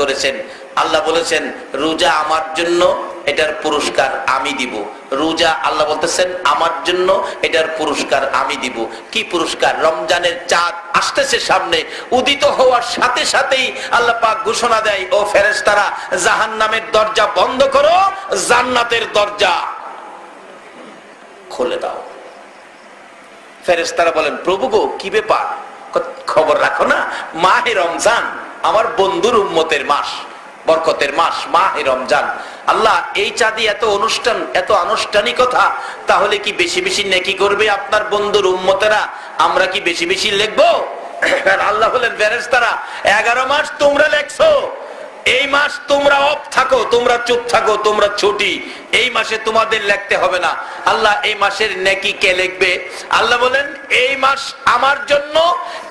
করেছেন। আল্লাহ বলেছেন রোজা আমার জন্য, এটার পুরস্কার আমি দিব। রোজা আল্লাহ বলতেছেন আমার জন্য, এটার পুরস্কার আমি দিব। কি পুরস্কার? রমজানের চাঁদ আসতেছে সামনে, উদিত হওয়ার সাথে সাথেই আল্লাহ পাক ঘোষণা দেয়, ও ফেরেশতারা জাহান্নামের দরজা বন্ধ করো, জান্নাতের দরজা খুলে দাও। ফেরেশতারা বলেন, প্রভু গো কি ব্যাপার? খবর রাখো না, মাহে রমজান আমার বন্ধুর উম্মতের মাস, বরকতের মাস মাহে রমজান। আল্লাহ এই চাঁদে এত অনুষ্ঠান, এত আনুষ্ঠানিকতা, তাহলে কি বেশি বেশি নেকি করবে আপনার বন্ধুর উম্মতেরা? আমরা কি বেশি বেশি লিখবো? আল্লাহ বলেন, ফেরেশতারা 11 মাস তোমরা লেখছো, এই মাস তোমরা অফ থাকো, তোমরা চুপ থাকো, তোমরা ছুটি, এই মাসে তোমাদের লিখতে হবে না। আল্লাহ এই মাসের নেকি কে লিখবে? আল্লাহ বলেন, এই মাস আমার জন্য,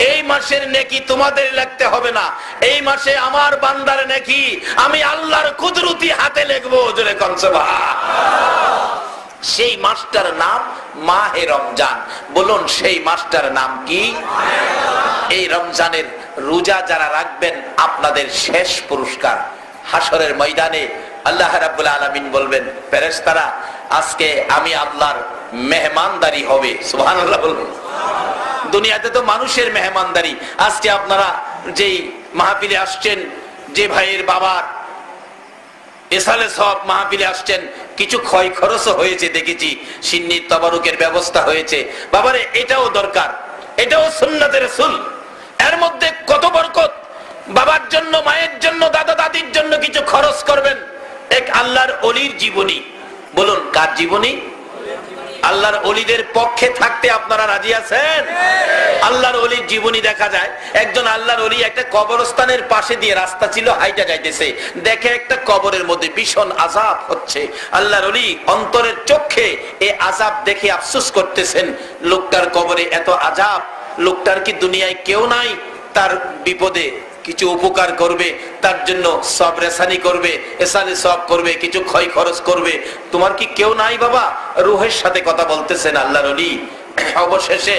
এই মাসের নেকি তোমাদের লিখতে হবে না। এই মাসে আমার বান্দার নেকি আমি আল্লাহর কুদরতি হাতে লিখবো। জোরে কোন সুবহানাল্লাহ। সেই মাসটার নাম মাহে রমজান। বলুন সেই মাসটার নাম কি? এই রমজানের রোজা যারা রাখবেন, আপনাদের শেষ পুরস্কার হাসরের ময়দানে আল্লাহ রাব্বুল আলামিন বলবেন, ফেরেশতারা আজকে আমি আল্লাহর মেহমানদারি হবে। সুবহানাল্লাহ বলুন। দুনিয়াতে তো মানুষের মেহমানদারি। আজকে আপনারা যেই মাহফিলে আসছেন, যে ভাইয়ের বাবার এসালে সব মাহফিলে আসছেন, কিছু ক্ষয় খরচও হয়েছে দেখেছি, সিন্নির তবারুকের ব্যবস্থা হয়েছে। বাবারে এটাও দরকার, এটাও সুন্নাতের রাসূল। এর মধ্যে কত বরকত। বাবার জন্য, মায়ের জন্য, দাদা দাদির জন্য কিছু খরচ করবেন। এক আল্লাহর ওলির জীবনী। বলুন কার জীবনী? আল্লাহর ওলিদের পক্ষে থাকতে আপনারা রাজি আছেন? আল্লাহর ওলির জীবনী দেখা যায়। একজন আল্লাহর ওলি একটা কবরস্থানের পাশে দিয়ে রাস্তা ছিল, হাইটা যাইতেছে, দেখে একটা কবরের মধ্যে ভীষণ আযাব হচ্ছে। আল্লাহর ওলি অন্তরের চোখে এই আযাব দেখে আফসোস করতেছেন, লোকটার কবরে এত আযাব, লোকটার কি দুনিয়ায় কেউ নাই তার বিপদে কিছু উপকার করবে, তার জন্য সব রেসানি করবে, এসালে সব করবে, কিছু ক্ষয় খরচ করবে? তোমার কি কেউ নাই বাবা? রূহের সাথে কথা বলতেছেন আল্লাহর ওলি। অবশেষে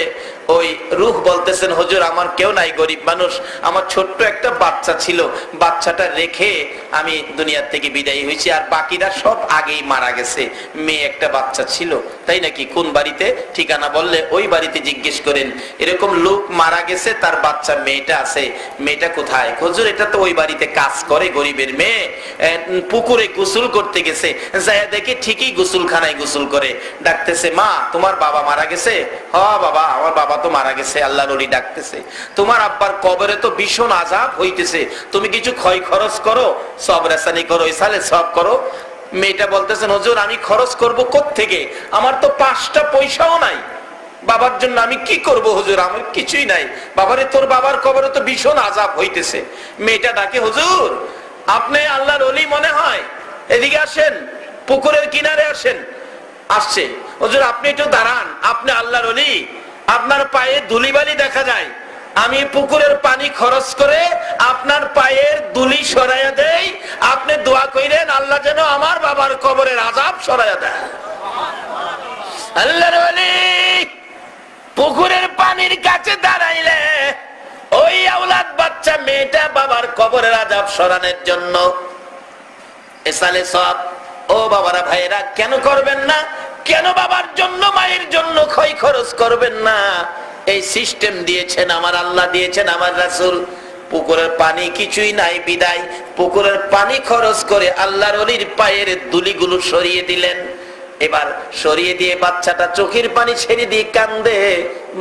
ওই রূহ বলতেছেন, হুজুর আমার কেউ নাই, গরিব মানুষ, আমার ছোট্ট একটা বাচ্চা ছিল, বাচ্চাটা রেখে আমি দুনিয়ার থেকে বিদায় হয়েছি, আর বাকিরা সব আগেই মারা গেছে। মেয়ে একটা বাচ্চা ছিল। তাই নাকি? কোন বাড়িতে? ঠিকানা বললে ওই বাড়িতে জিজ্ঞেস করেন। এরকম লোক মারা গেছে, তার বাচ্চা মেয়েটা আছে, মেয়েটা কোথায়? হুজুর এটা তো ওই বাড়িতে কাজ করে, গরিবের মেয়ে, পুকুরে গোসল করতে গেছে, যায় দেখে ঠিকই গোসলখানায় গোসল করে। ডাকতেছে, মা তোমার বাবা মারা গেছে? হ বাবা, আমার বাবা তো মারা গেছে। আল্লাহর ওলি ডাকতেছে, তোমার আব্বার কবরে তো ভীষণ আযাব হইতেছে, তুমি কিছু ক্ষয় খরচ করো, সব রেসানি করো, ইসালে সব করো। মেয়েটা বলতেছেন, হুজুর আমি খরচ করব কোত্থেকে? আমার তো 5টা পয়সাও নাই, বাবার জন্য আমি কি করব হুজুর? আমার কিছুই নাই। বাবারে তোর বাবার কবরে তো ভীষণ আযাব হইতেছে। মেয়েটা ডাকে, হুজুর আপনি আল্লাহর ওলি মনে হয়, এদিকে আসেন, পুকুরের কিনারে আসেন। আসছে, হুজুর আপনি একটু দাঁড়ান, আপনি আল্লাহর ওলি, আপনার পায়ে ধুলিবালি দেখা যায়, আমি পুকুরের পানি খরচ করে আপনার পায়ের ধুলি সরাইয়া দেই, আপনি দোয়া কইরেন আল্লাহ যেন আমার বাবার কবরের আযাব সরাইয়া দেয়। আল্লাহর ওলি পুকুরের পানির কাছে দাঁড়াইলে ওই আওলাদ বাচ্চা মেয়েটা বাবার কবরের আযাব সরানোর জন্য এসালে সব। ও বাবারা ভাইরা, কেন করবেন না? কেন বাবার জন্য, মায়ের জন্য ক্ষয় খরচ করবেন না? এই সিস্টেম দিয়েছেন আমার আল্লাহ, দিয়েছেন আমার রাসূল। পুকুরের পানি কিছুই নাই বিদায় পুকুরের পানি খরচ করে আল্লাহর ওলির পায়ের ধুলিগুলো সরিয়ে দিলেন। এবার সরিয়ে দিয়ে বাচ্চাটা চোখের পানি ছেড়ে দিয়ে কান্দে,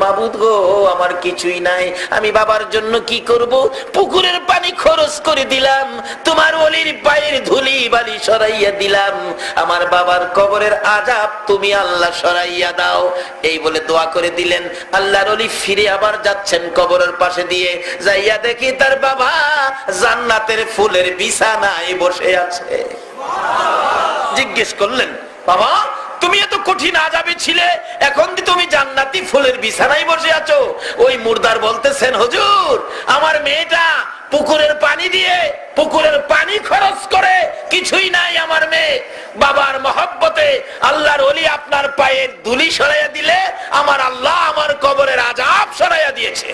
মাবুদ গো আমার কিছুই নাই, আমি বাবার জন্য কি করব? পুকুরের পানি খরচ করে দিলাম, তোমার ওলির পায়ের ধুলি বালি সরাইয়া দিলাম, আমার বাবার কবরের আযাব তুমি আল্লাহ সরাইয়া দাও। এই বলে দোয়া করে দিলেন। আল্লাহর ওলি ফিরে আবার যাচ্ছেন কবরের পাশে দিয়ে, যাইয়া দেখি তার বাবা জান্নাতের ফুলের বিছানায় বসে আছে। জিজ্ঞেস করলেন, বাবা তুমি এত কঠিন আযাবে ছিলে, এখন তুমি জান্নাতি ফুলের বিছানায় বসে আছো? ওই মুর্দার বলতেছেন, হুজুর আমার মেয়েটা পুকুরের পানি দিয়ে, পুকুরের পানি খরচ করে, কিছুই নাই আমার মেয়ে, বাবার মহব্বতে আল্লাহর ওলি আপনার পায়ের ধুলি সরাইয়া দিলে আমার আল্লাহ আমার কবরের আযাব সরাইয়া দিয়েছে।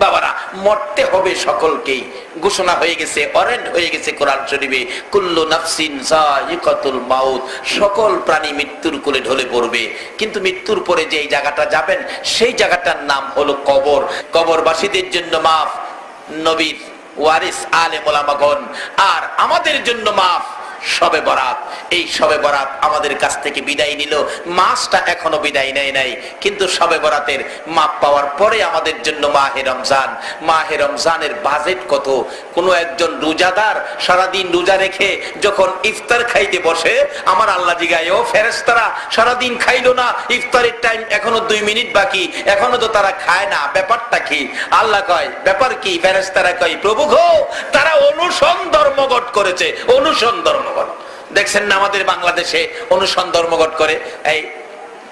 বাবারা, মরতে হবে সকলকেই, ঘোষণা হয়ে গেছে, অরেন্ড হয়ে গেছে কোরআন শরীফে, কুল্লু নাফসিন যায়িকাতুল মাউত, সকল প্রাণী মৃত্যুর কোলে ঢলে পড়বে। কিন্তু মৃত্যুর পরে যে জায়গাটা যাবেন সেই জায়গাটার নাম হলো কবর। কবরবাসীদের জন্য মাফ নবীর ওয়ারিস আলেম ওলামাগণ, আর আমাদের জন্য মাফ শবে বরাত। এই শবে বরাত আমাদের কাছ থেকে বিদায় নিল, মাসটা এখনো বিদায় নেয় নাই, কিন্তু শবে বরাতের মাপ পাওয়ার পরে আমাদের জন্য মাহে রমজান। মাহে রমজানের বাজেট কত! কোনো একজন রোজাদার সারাদিন রোজা রেখে যখন ইফতার খাইতে বসে, আমার আল্লাহ জিগায়, ও ফেরেশতারা সারাদিন খাইলো না, ইফতারের টাইম এখনো 2 মিনিট বাকি, এখনো তো তারা খায় না, ব্যাপারটা কি? আল্লাহ কয়, ব্যাপার কি? ফেরেশতারা কয়, প্রভু গো, তারা অনুসরণ ধর্মঘট করেছে। অনুসরণ ধর্মঘট দেখছেন না আমাদের বাংলাদেশে অনুসরণ ধর্মঘট করে? এই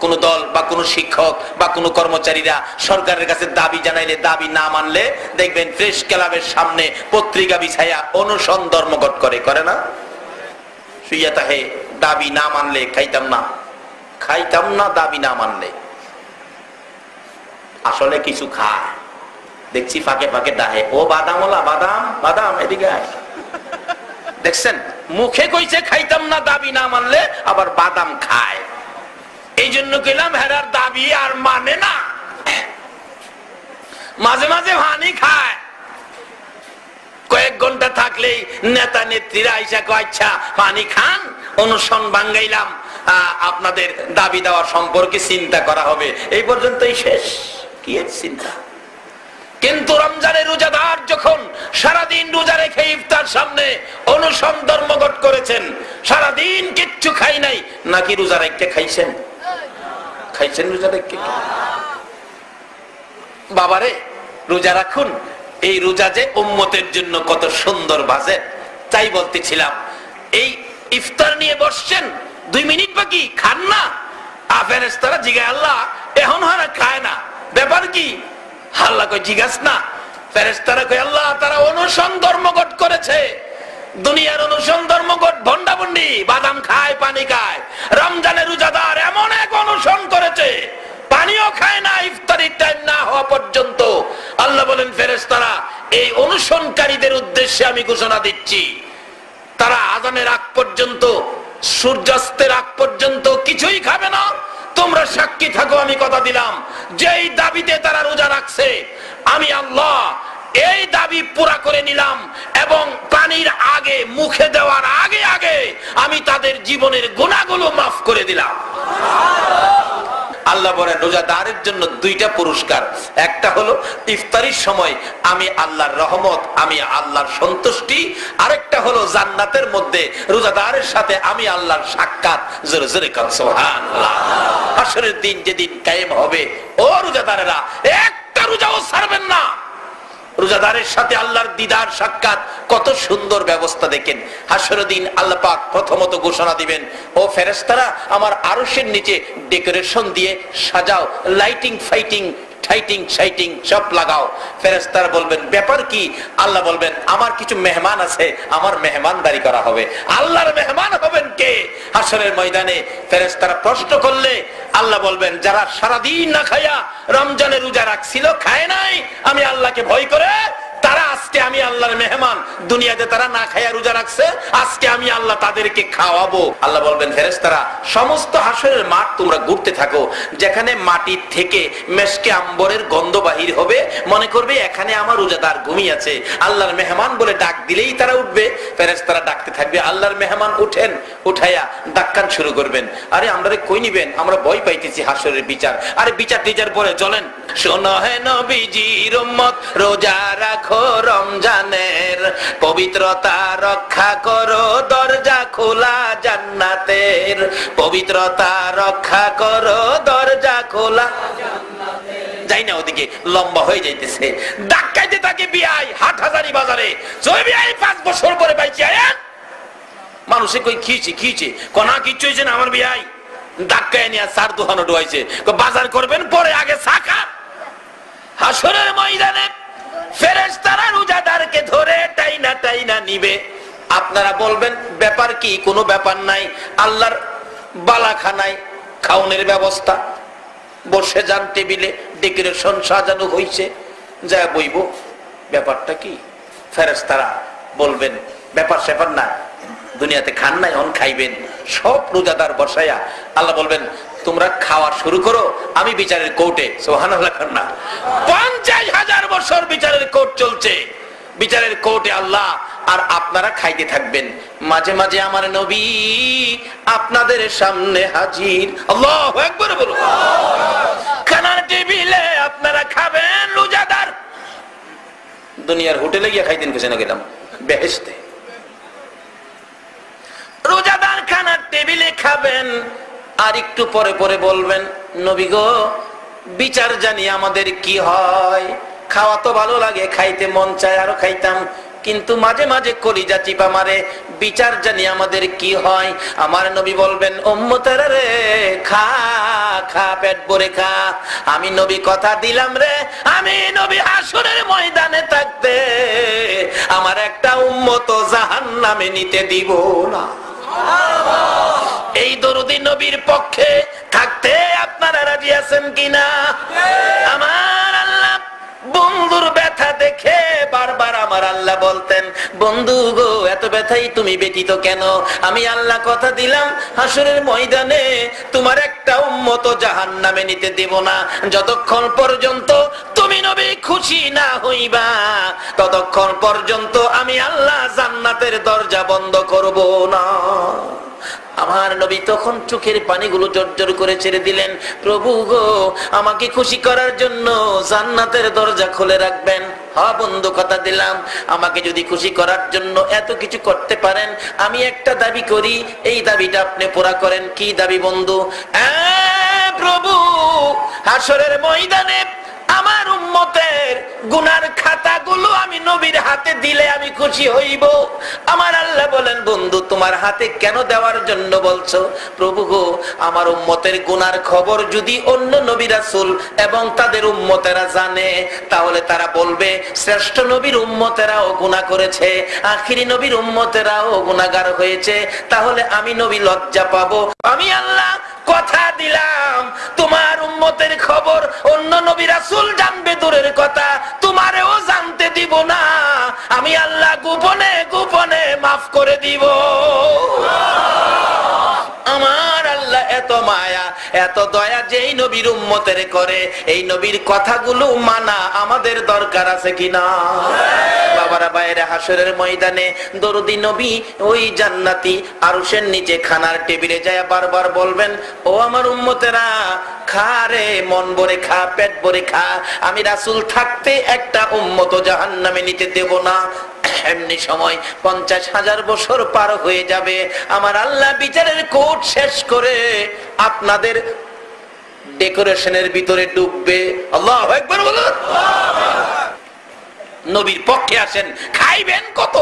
কোন দল বা কোন শিক্ষক বা কোন কর্মচারীরা সরকারের কাছে দাবি জানাইলে, দাবি না মানলে দেখবেন প্রেস ক্লাবের সামনে পত্রিকা বিছাইয়া অনুসরণ ধর্মঘট করে, করে না? শুইয়া তাহে দাবি না মানলে খাইতাম না, খাইতাম না, দাবি না মানলে। আসলে কিছু খায়, দেখছি ফাঁকে ফাঁকে ডাহে, ও বাদামওয়ালা, বাদাম বাদাম এদিকে আয়। দেখছেন, মুখে কইছে খাইতাম না, দাবি না মানলে আবার বাদাম খায়। এই জন্য কইলাম হেরার দাবি আর মানে না, মাঝে মাঝে ভানি খায়। কয়েক ঘন্টা থাকলেই নেতা নেত্রীরা আইসা কয়, আচ্ছা পানি খান, অনুসরণ ভাঙ্গাইলাম, আপনাদের দাবি দেওয়া সম্পর্কে চিন্তা করা হবে। এই পর্যন্তই শেষ, কি চিন্তা? কিন্তু রমজানের রোজাদার যখন সারাদিন রোজা রেখে ইফতার সামনে অনুসরণ ধর্মঘট করেছেন, সারাদিন কিচ্ছু খাই নাই, নাকি রোজা রেখে খাইছেন? খাইছেন রোজা রেখে? বাবারে, রোজা রাখুন। এই রোজা যে উম্মতের জন্য কত সুন্দর বাজে, তাই বলতেছিলাম। এই ইফতার নিয়ে বসছেন, 2 মিনিট বাকি, খান না। ফেরেশতারা জিগায়, আল্লাহ এখন হারা খায় না, ব্যাপার কি? আল্লাহ কই, জিজ্ঞাস না। ফেরেশতারা কই, আল্লাহ তারা অনুসরণ ধর্মঘট করেছে। দুনিয়ার অনুসরণ ধর্মঘট ভন্ডাভন্ডি, বাদাম খায়, পানি খায়। রমজানের রোজাদার এমন এক অনুসরণ করেছে, পানিও খায় না ইফতারির টাইম না হওয়া পর্যন্ত। আল্লাহ বলেন, ফেরেশতারা এই অনুসরণকারীদের উদ্দেশ্যে আমি ঘোষণা দিচ্ছি, তারা আযানের আগ পর্যন্ত, সূর্যাস্তের আগ পর্যন্ত কিছুই খাবে না। তোমরা সাক্ষী থাকো, আমি কথা দিলাম, যেই দাবিতে তারা রোজা রাখছে, আমি আল্লাহ এই দাবি পুরা করে নিলাম, এবং পানির আগে, মুখে দেওয়ার আগে আগে আমি তাদের জীবনের গুনাহগুলো মাফ করে দিলাম। আল্লাহ বলেন, রোজাদারের জন্য 2টা পুরস্কার। একটা হলো ইফতারির সময় আমি আল্লাহর রহমত, আমি আল্লাহর সন্তুষ্টি। আরেকটা হলো জান্নাতের মধ্যে রোজাদারের সাথে আমি আল্লাহর সাক্ষাৎ। জোরে জোরে কান সুবহানাল্লাহ। হাশরের দিন যেদিন কায়েম হবে, ও রোজাদারেরা একটা রোজাও ছাড়বেন না। রোজাদারের সাথে আল্লাহর দিদার সাক্ষাৎ, কত সুন্দর ব্যবস্থা দেখেন। হাশরের দিন আল্লাহ পাক প্রথমত ঘোষণা দিবেন, ও ফেরেশতারা আমার আরশের নিচে ডেকোরেশন দিয়ে সাজাও, লাইটিং ফাইটিং ঠাইটিং শাইটিং সব লাগাও। ফেরেশতারা বলবেন, ব্যাপার কি? আল্লাহ বলবেন, আমার কিছু মেহমান আছে, আমার মেহমানদারি করা হবে। আল্লাহর মেহমান হবেন কে? হাশরের ময়দানে ফেরেশতারা প্রশ্ন করলে আল্লাহ বলবেন, যারা সারাদিন না খায়া রমজানের রোজা রাখছিল, খায় নাই আমি আল্লাহকে ভয় করে, তারা আজকে আমি আল্লাহর মেহমান। দুনিয়াতে তারা না খায়া রোজা রাখছে, আজকে আমি আল্লাহ তাদেরকে খাওয়াবো। আল্লাহ বলবেন, ফেরেশতারা সমস্ত হাশরের মাঠ তোমরা ঘুরতে থাকো, যেখানে মাটির থেকে মেশকে আম্বরের গন্ধ বাহির হবে, মনে করবে এখানে আমার রোজাদার ঘুমিয়ে আছে। আল্লাহর মেহমান বলে ডাক দিলেই তারা উঠবে। ফেরেশতারা ডাকতে থাকবে, আল্লাহর মেহমান উঠেন, উঠাইয়া ডাক্কান শুরু করবেন, আরে আমরা কই নিবেন, আমরা ভয় পাইতেছি হাশরের বিচার। আরে বিচার টিচার পরে চলেন। শোনো হে নবীজির উম্মত, রোজা রাখো রমজানের, পবিত্রতা রক্ষা করো, দরজা খোলা জান্নাতের। পবিত্রতা রক্ষা করো, দরজা খোলা জান্নাতের। যাই না, ওদিকে লম্বা হয়ে যাইতেছে। ডাক্কাইতে থাকে বিআই হাটহাজারি বাজারে, জয় বিআই 5 বছর পরে পাইছি আয়াত। মানুষে কই খিয়েছে, খিয়েছে কোনা কিচ্ছু হয়েছে না, আমার বিআই ডাক্কায় নিয়ে 4 দোকানে ডুয়াইছে, বাজার করবেন পরে, আগে সাকা। হাশরের ময়দানে ফেরেশতারা রোজাদারকে ধরে টাইনা টাইনা নিবে। আপনারা বলবেন, ব্যাপার কি? কোনো ব্যাপার নাই, আল্লাহর বালাখানায় খাওনের ব্যবস্থা, বসে যান টেবিলে, ডেকোরেশন সাজানো হয়েছে, যা বইব ব্যাপারটা কি? ফেরেশতারা বলবেন ব্যাপার স্যাপার না, দুনিয়াতে খান নাই অন খাইবেন। সব রোজাদার বসায়া আল্লাহ বলবেন তোমরা খাওয়া শুরু করো, আমি বিচারের কোর্টে। সুবহানাল্লাহ। 50,000 বছর বিচারের কোর্ট চলছে, বিচারের কোর্টে আল্লাহ আর আপনারা খাইতে থাকবেন। মাঝে মাঝে আমার নবী আপনাদের সামনে হাজির। আল্লাহু আকবার বলো। খানার টেবিলে আপনারা খাবেন রোজাদার। দুনিয়ার হোটেলে গিয়ে খাইতেন কিছু না গেলাম বেহেশতে। রোজাদার খানার টেবিলে খাবেন আর একটু পরে পরে বলবেন নবী গো বিচার জানি আমাদের কি হয়। খাওয়া তো ভালো লাগে, খাইতে মন চায় আরো খাইতাম, কিন্তু মাঝে মাঝে কলিজা চিপা মারে, বিচার জানি আমাদের কি হয়। আমার নবী বলবেন উম্মতেরা রে খা খা পেট ভরে খা। আমি নবী কথা দিলাম রে, আমি নবী হাসরের ময়দানে থাকতে আমার একটা উম্মত জাহান্নামে নিতে দিব না। এই দরুদি নবীর পক্ষে থাকতে আপনারা রাজি আছেন কিনা? আমার আল্লাহ বন্ধুর ব্যথা দেখে বারবার আমার আল্লাহ বলতেন বন্ধু গো এত ব্যথাই তুমি ব্যতীত কেন? আমি আল্লাহ কথা দিলাম হাসরের ময়দানে তোমার একটা উম্মত জাহান্নামে নিতে দেব না। যতক্ষণ পর্যন্ত তুমি নবী খুশি না হইবা ততক্ষণ পর্যন্ত আমি আল্লাহ জান্নাতের দরজা বন্ধ করব না। আমার নবী তখন চোখের পানিগুলো জর্জর করে ছেড়ে দিলেন, প্রভু গো আমাকে খুশি করার জন্য জান্নাতের দরজা খুলে রাখবেন। হ্যাঁ বন্ধু কথা দিলাম, আমাকে যদি খুশি করার জন্য এত কিছু করতে পারেন আমি একটা দাবি করি, এই দাবিটা আপনি পুরা করেন। কি দাবি বন্ধু? প্রভু হাসরের ময়দানে আমার উম্মতের গুনার খাতাগুলো আমি নবীর হাতে দিলে আমি খুশি হইব। আমার আল্লাহ বলেন বন্ধু তোমার হাতে কেন দেওয়ার জন্য বলছো? প্রভু গো আমার উম্মতের গুনার খবর যদি অন্য নবী রাসূল এবং তাদের উম্মতেরা জানে তাহলে তারা বলবে শ্রেষ্ঠ নবীর উম্মতেরাও গুনাহ করেছে, আখিরি নবীর উম্মতেরাও গুনাহগার হয়েছে, তাহলে আমি নবী লজ্জা পাবো। আমি আল্লাহ কথা দিলাম তোমার উম্মতের খবর অন্য নবী রাসূল জানবে দূরের কথা, তোমারেও জানতে দিব না। আমি আল্লাহ গোপনে গোপনে মাফ করে দিব। আমার আল্লাহ এত মায়া এত দয়া যেই নবীর উম্মতের করে, এই নবীর কথাগুলো মানা আমাদের দরকার আছে কিনা? বাবারা বাইরে হাসরের ময়দানে দরদি নবী ওই জান্নাতি আরশের নিচে খানার টেবিলে যায় বারবার বলবেন ও আমার উম্মতেরা খা রে, মন ভরে খা, পেট ভরে খা, আমি রাসূল থাকতে একটা উম্মত জাহান্নামে নিতে দেব না। এমনি সময় 50,000 বছর পার হয়ে যাবে, আমার আল্লাহ বিচারের কোর্ট শেষ করে আপনাদের ডেকোরেশনের ভিতরে ডুববে। আল্লাহু আকবার বলুন। নবীর পক্ষে আসেন, খাইবেন কত?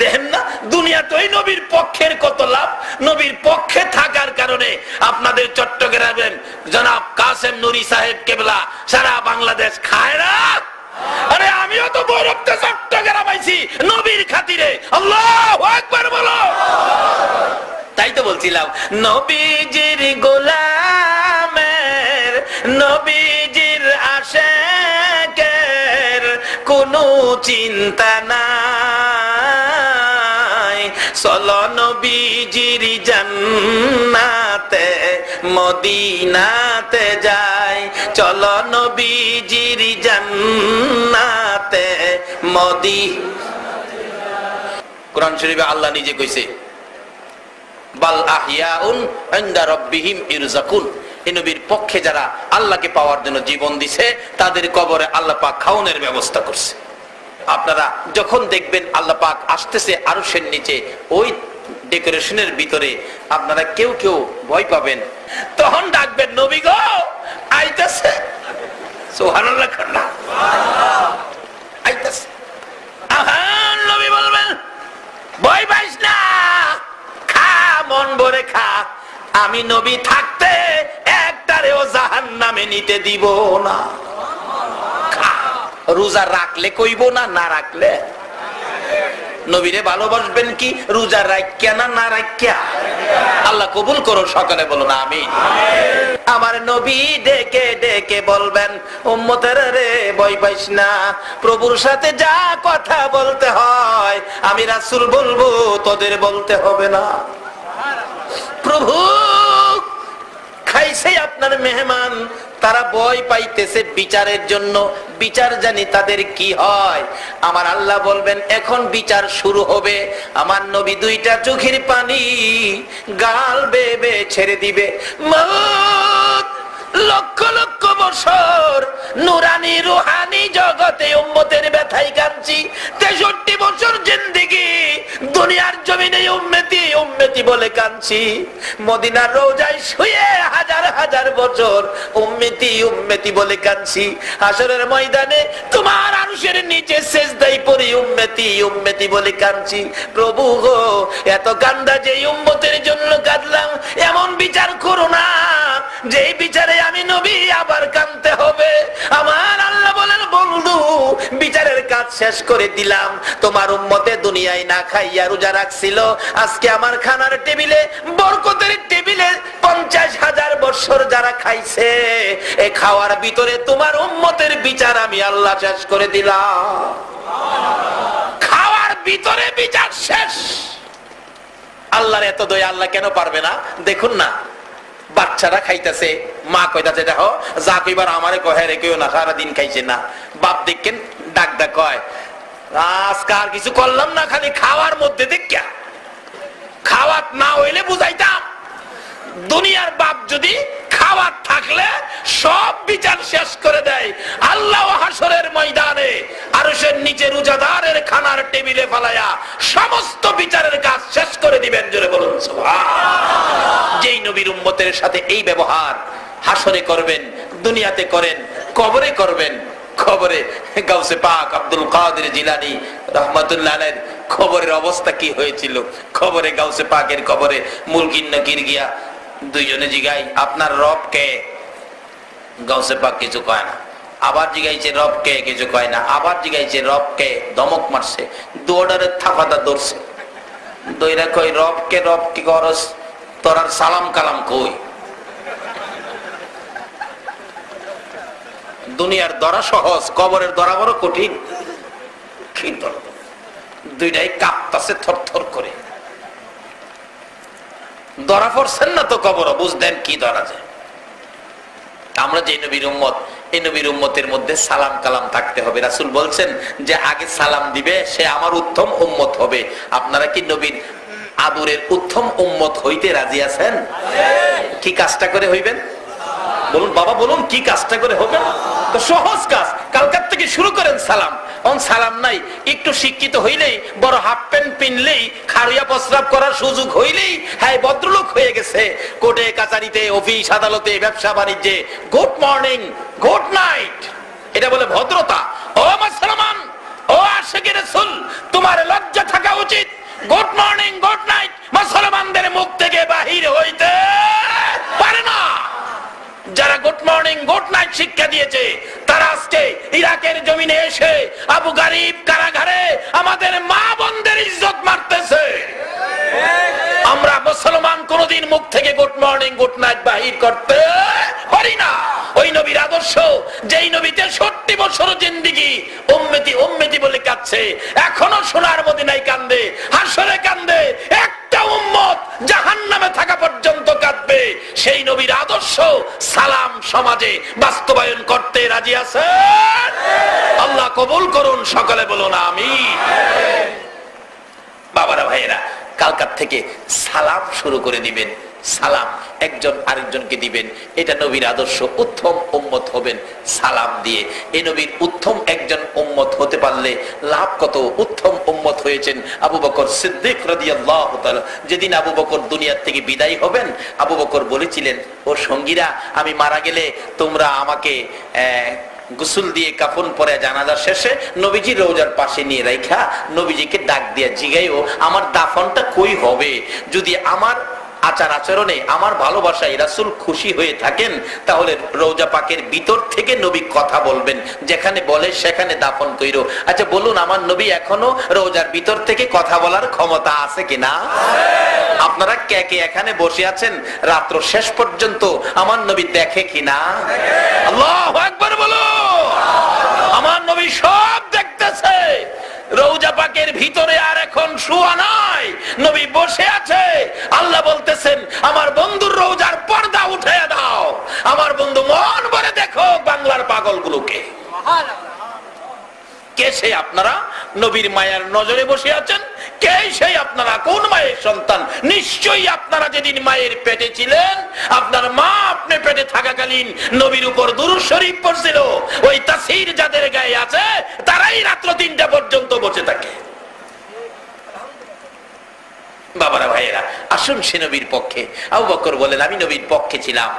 দেখেন না দুনিয়াতেই নবীর পক্ষের কত লাভ। নবীর পক্ষে থাকার কারণে আপনাদের চট্টগ্রামের জনাব কাসেম নুরি সাহেব কেবলা সারা বাংলাদেশ খায় না। আরে আমিও তো বৈরবতে চট্টগ্রাম আইছি নবীর খাতিরে। আল্লাহু আকবার বলো। তাই তো বলছিলাম নবীজির গোলামের নবীজির আশিকের কোনো চিন্তা নাই, চলো নবীজির জান্নাতে মদিনাতে যাই, চলো নবীজির জান্নাতে কোরআন শরীফে আল্লাহ নিজে কইছে বাল আহইয়াউন ইনদা রাব্বিহিম ইরযাকুন। এই নবীর পক্ষে যারা আল্লাহকে পাওয়ার জন্য জীবন দিছে তাদের কবরে আল্লাহ পাক খাওয়ানোর ব্যবস্থা করছে। আপনারা যখন দেখবেন আল্লাহ পাক আসতেছে আরশের নিচে ওই ডেকোরেশনের ভিতরে, আপনারা কেউ কেউ ভয় পাবেন, তখন ডাকবেন নবী গো আইতাছে। সুবহানাল্লাহ না আইতাছে। আহান নবী বলবেন ভয় পাইস না, খা মন ভরে খা, আমি নবী থাকতে একটারেও জাহান্নামে নিতে দিব না। রোজা রাখলে কইব না, না রাখলে নবীরে ভালোবাসবেন কি রোজা রাখিয়া না রাখিয়া? আল্লাহ কবুল করো, সকালে বলুন আমিন। আমার নবী ডেকে ডেকে বলবেন, উম্মতের রে ভয় পাইস না, প্রভুর সাথে যা কথা বলতে হয় আমি রাসূল বলবো, তোদের বলতে হবে না। প্রভু খাইছে আপনার মেহমান, তারা ভয় পাইতেছে বিচারের জন্য, বিচার জানি তাদের কি হয়। আমার আল্লাহ বলবেন এখন বিচার শুরু হবে। আমার নবী দুইটা চোখের পানি গাল বেয়ে বেয়ে ছেড়ে দিবে। মত লক্ষ লক্ষ বছর নুরানি রুহানি জগতে উম্মতের ব্যথায় কাঁদছি, 63 বছর জিন্দেগি দুনিয়ার জমিনে উম্মতি উম্মতি বলে কাঁদছি। মদিনার রওজায় শুয়ে হাজার হাজার বছর উম্মতি উম্মতি বলে কাঁদছি। হাসরের ময়দানে তোমার আরশের নিচে সিজদায় পড়ে উম্মতি উম্মতি বলে কাঁদছি। প্রভু গো, এত কান্দা যে উম্মতের জন্য কাঁদলাম, এমন বিচার করো না যেই বিচারে আমি নবী আবার কাঁদতে হবে। আমার আল্লাহ বলেন, বন্ধু বিচারের কাজ শেষ করে দিলাম। তোমার উম্মতে দুনিয়ায় না খাইয়া রোজা রাখছিল, আজকে আমার খানার টেবিলে, বরকতের টেবিলে 50,000 বছর যারা খাইছে, এই খাওয়ার ভিতরে তোমার উম্মতের বিচার আমি আল্লাহ শেষ করে দিলাম। খাওয়ার ভিতরে বিচার শেষ। আল্লাহর এত দয়া, আল্লাহ কেন পারবে না? দেখুন না, বাচ্চারা খাইতেছে, মা কইতাছে দেখো যা কইবার আমারে কহে রে, কেউ না সারাদিন খাইছে না। বাপ দেখেন ডাক ডাক কয়, আজকে আর কিছু করলাম না, খালি খাওয়ার মধ্যে দেখিয়া। খাওয়াত না হইলে বুঝাইতাম। দুনিয়ার বাপ যদি খাওয়ার থাকলে সব বিচার শেষ করে দেয়, আল্লাহ হাসরের ময়দানে আরশের নিচে রোজাদারের খানার টেবিলে ফালায়া সমস্ত বিচারের কাজ শেষ করে দিবেন। জোরে বলুন সুবহান। যেই নবীর উম্মতের সাথে এই ব্যবহার হাসরে করবেন, দুনিয়াতে করেন, কবরে করবেন। খবরে গাউসে পাক আব্দুল কাদের জিলানী রাহমাতুল্লাহ আলাইহির খবরের অবস্থা কি হয়েছিল। খবরে গাউসে পাকের খবরে মুলকিন নকির গিয়া দুইজনে জিগাই, আপনার রব কে? গাউসে পাক কিছু কয় না। আবার জিগাইছে রব কে? কিছু কয় না। আবার জিগাইছে রব কে? ধমক মারছে, দৌড়ারে থাপাদা দৌড়ছে। দইরা কই রব কে? রব কি করস? তোরার সালাম কালাম কই? দুনিয়ার দরা সহজ, কবরের দরা বড় কঠিন। কি দর, দুইটাই কাঁপতাছে থরথর করে। ধরা পড়ছেন না তো কবর, বুঝলেন কি ধরা যায়। আমরা যে নবীর উম্মত, এই নবীর উম্মতের মধ্যে সালাম কালাম থাকতে হবে। রাসূল বলছেন যে আগে সালাম দিবে সে আমার উত্তম উম্মত হবে। আপনারা কি নবীর আদরের উত্তম উম্মত হইতে রাজি আছেন? কি কাজটা করে হইবেন বলুন বাবা, বলুন কি কাজটা করে হবে? তো সহজ কাজ, কালকার থেকে শুরু করেন সালাম। সালাম নাই, একটু শিক্ষিত হইলেই, বড় হাফ প্যান্ট পিনলেই, খাড়িয়া প্রস্রাব করার সুযোগ হইলেই হ্যাঁ ভদ্রলোক হয়ে গেছে। কোর্টে কাচারিতে, অফিস আদালতে, ব্যবসা বাণিজ্যে গুড মর্নিং গুড নাইট, এটা বলে ভদ্রতা। ও মুসলমান, ও আশিকে রাসূল, তোমার লজ্জা থাকা উচিত। গুড মর্নিং গুড নাইট মুসলমানদের মুখ থেকে বাহির হইতে পারে না। যারা গুড মর্নিং গুড নাইট শিক্ষা দিয়েছে, তারা আজকে ইরাকের জমিনে এসে আবু গারিব কারাগারে আমাদের মা বোনদের ইজ্জত মারতেছে। আমরা মুসলমান কোনদিন মুখ থেকে গুড মর্নিং গুড নাইট বাহির করতে পারি না। ওই নবীর আদর্শ, যেই নবী 63 বছর জিন্দেগি উম্মতি উম্মতি বলে কাঁদছে, এখনো সোনার মদিনায় কান্দে, হাসরে কান্দে, একটা উম্মত জাহান্নামে থাকা পর্যন্ত কাঁদবে। সেই নবীর আদর্শ সালাম সমাজে বাস্তবায়ন করতে রাজি আছেন? আল্লাহ কবুল করুন, সকলে বলুন আমিন। বাবারা ভাইয়েরা, কালকার থেকে সালাম শুরু করে দিবেন। সালাম একজন আরেকজনকে দিবেন, এটা নবীর আদর্শ। উত্তম উম্মত হবেন সালাম দিয়ে। এই নবীর উত্তম একজন উম্মত হতে পারলে লাভ কত। উত্তম উম্মত হয়েছেন আবু বকর সিদ্দিক রাদিয়াল্লাহু তাআলা। যেদিন আবু বকর দুনিয়ার থেকে বিদায় হবেন, আবু বকর বলেছিলেন, ও সঙ্গীরা, আমি মারা গেলে তোমরা আমাকে গোসল দিয়ে কাফন পরে জানাজা শেষে নবীজির রওজার পাশে নিয়ে রাখা নবীজিকে ডাক দিয়ে জিগাইও আমার দাফনটা কই হবে। যদি আমার আচার আচরণে আমার ভালোবাসায় রাসূল খুশি হয়ে থাকেন, তাহলে রওজা পাকের ভিতর থেকে নবী কথা বলবেন, যেখানে বলে সেখানে দাফন কইরো। আচ্ছা বলুন, আমার নবী এখনো রওজার ভিতর থেকে কথা বলার ক্ষমতা আছে কিনা? আপনারা কে কে এখানে বসে আছেন রাত্র শেষ পর্যন্ত আমার নবী দেখে কিনা? আল্লাহু আকবার বলো। আমার নবী সব দেখতেছে। রওজা পাকের ভিতরে আর এখন শোয়া নাই, নবী বসে আছে। আল্লাহ বলতেছেন আমার বন্ধুর রওজার পর্দা উঠিয়ে দাও, আমার বন্ধু মন ভরে দেখো বাংলার পাগলগুলোকে। কে সে আপনারা? নবীর মায়ের নজরে বসে আছেন। কে সেই আপনারা? কোন মায়ের সন্তান? নিশ্চয়ই আপনারা যেদিন মায়ের পেটে ছিলেন, আপনার মা আপনি পেটে থাকাকালীন নবীর উপর দুরূদ শরীফ পড়ছিল। ওই তাসির যাদের গায়ে আছে তারাই রাত্র 3টা পর্যন্ত বসে থাকে। বাবারা ভাইয়েরা, আসুন সে নবীর পক্ষে। আবু বকর বলেন আমি নবীর পক্ষে ছিলাম,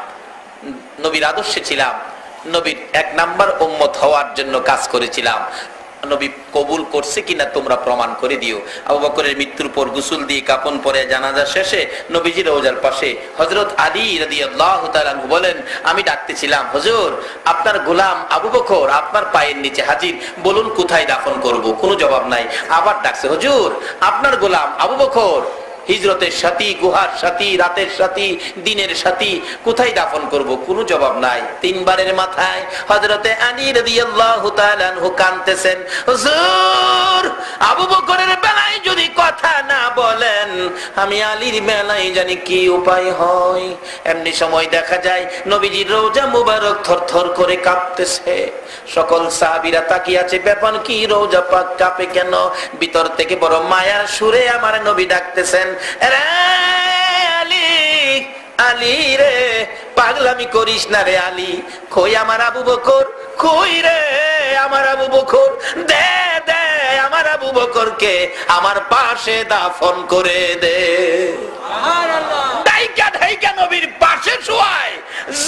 নবীর আদর্শে ছিলাম, নবীর 1 নাম্বার উম্মত হওয়ার জন্য কাজ করেছিলাম। নবী কবুল করছে কিনা তোমরা প্রমাণ করে দিও। আবু বকরের মৃত্যুর পর গোসল দিয়ে কাফন পরে জানাজা শেষে নবীজি রওজার পাশে হযরত আলী রাদিয়াল্লাহু তাআলা আনহু বলেন আমি ডাকতেছিলাম, হুজুর আপনার গোলাম আবু বকর আপনার পায়ের নিচে হাজির, বলুন কোথায় দাফন করব? কোনো জবাব নাই। আবার ডাকছে, হুজুর আপনার গোলাম আবু বকর হিজরতের সাথী, গুহার সাথী, রাতের সাথী, দিনের সাথী, কোথায় দাফন করব? কোনো জবাব নাই। 3 বারের মাথায় হযরতে আলী রাদিয়াল্লাহু তাআলা আনহু কাঁদতেছেন, হুজুর আবু বকরের বেলায় যদি কথা না বলেন, আমি আলীর বেলায় জানি কি উপায় হয়। এমনি সময় দেখা যায় নবীজির রওজা মুবারক থরথর করে কাঁপতেছে। সকল সাহাবীরা তাকিয়ে আছে, ব্যাপার কি? রওজা পাক কাঁপে কেন? ভিতর থেকে বড় মায়ার সুরে আমার নবী ডাকতেছেন, আরে আলী, আলী রে পাগলামি করিস না রে আলী, কই আমার আবু বকর, কই রে আমার আবু বকর, দে দে আমার আবু বকরকে আমার পাশে দাফন করে দে। ডাইকা ডাইকা নবীর পাশে শোয়ায়।